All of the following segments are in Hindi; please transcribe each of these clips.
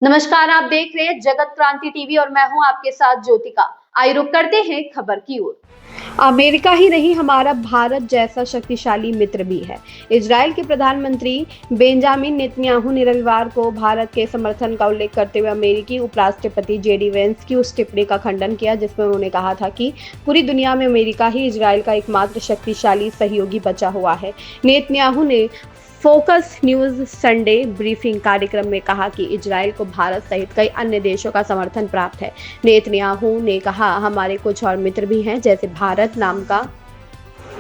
नमस्कार, आप देख रहे हैं जगत क्रांति टीवी और मैं हूं आपके साथ ज्योतिका। आइए रुक करते हैं खबर की ओर। अमेरिका ही नहीं, हमारा भारत जैसा शक्तिशाली मित्र भी है। इजराइल के प्रधानमंत्री बेंजामिन नेतन्याहू ने रविवार को भारत के समर्थन का उल्लेख करते हुए अमेरिकी उपराष्ट्रपति जेडी वेंस की उस टिप्पणी का खंडन किया जिसमें उन्होंने कहा था कि पूरी दुनिया में अमेरिका ही इजराइल का एकमात्र शक्तिशाली सहयोगी बचा हुआ है। नेतन्याहू ने फोकस न्यूज संडे ब्रीफिंग कार्यक्रम में कहा कि इजराइल को भारत सहित कई अन्य देशों का समर्थन प्राप्त है। नेतन्याहू ने कहा, हमारे कुछ और मित्र भी हैं, जैसे भारत नाम का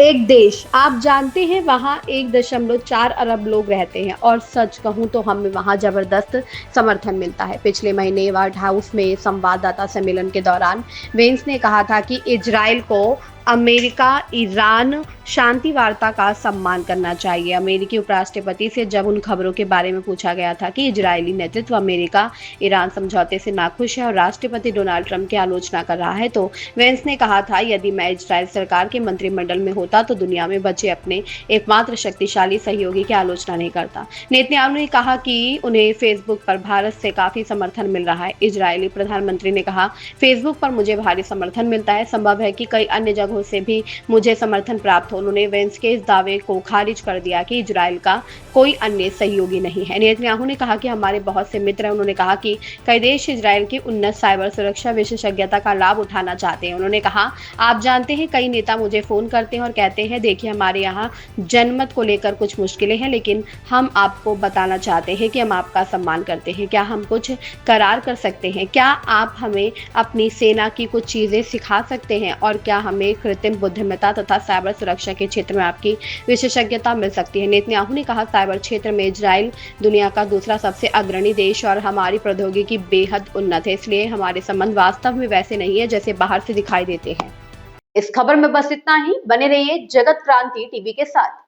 एक देश। आप जानते हैं वहाँ 1.4 अरब लोग रहते हैं और सच कहूँ तो हमें वहाँ जबरदस्त समर्थन मिलता है। पिछले महीने व्हाइट हाउस में संवाददाता सम्मेलन के दौरान वेंस ने कहा था कि इजराइल को अमेरिका ईरान शांति वार्ता का सम्मान करना चाहिए। अमेरिकी उपराष्ट्रपति से जब उन खबरों के बारे में पूछा गया था कि इजरायली नेतृत्व अमेरिका ईरान समझौते से नाखुश है और राष्ट्रपति डोनाल्ड ट्रंप की आलोचना कर रहा है, तो वेंस ने कहा था, यदि मैं इजराइल सरकार के मंत्रिमंडल में होता तो दुनिया में बचे अपने एकमात्र शक्तिशाली सहयोगी की आलोचना नहीं करता। नेतन्याहू ने कहा कि उन्हें फेसबुक पर भारत से काफी समर्थन मिल रहा है। इजरायली प्रधानमंत्री ने कहा, फेसबुक पर मुझे भारी समर्थन मिलता है। संभव है कि कई अन्य जगहों से भी मुझे समर्थन प्राप्त हो। उन्होंने वेंस के इस दावे को खारिज कर दिया कि इजराइल का कोई अन्य सहयोगी नहीं है। नेतन्याहू ने कहा कि हमारे बहुत से मित्र हैं। उन्होंने कहा कि कई देश इजराइल की उन्नत साइबर सुरक्षा विशेषज्ञता का लाभ उठाना चाहते हैं। उन्होंने कहा, आप जानते हैं, कई नेता मुझे फोन करते हैं और कहते हैं, देखिए हमारे यहाँ जनमत को लेकर कुछ मुश्किलें हैं, लेकिन हम आपको बताना चाहते हैं कि हम आपका सम्मान करते हैं। क्या हम कुछ करार कर सकते हैं? क्या आप हमें अपनी सेना की कुछ चीजें सिखा सकते हैं? और क्या हमें कृत्रिम बुद्धिमत्ता तथा साइबर सुरक्षा के क्षेत्र में आपकी विशेषज्ञता मिल सकती है? नेतन्याहू ने कहा, साइबर क्षेत्र में इजराइल दुनिया का दूसरा सबसे अग्रणी देश और हमारी प्रौद्योगिकी बेहद उन्नत है, इसलिए हमारे संबंध वास्तव में वैसे नहीं है जैसे बाहर से दिखाई देते हैं। इस खबर में बस इतना ही। बने रहिए जगत क्रांति टीवी के साथ।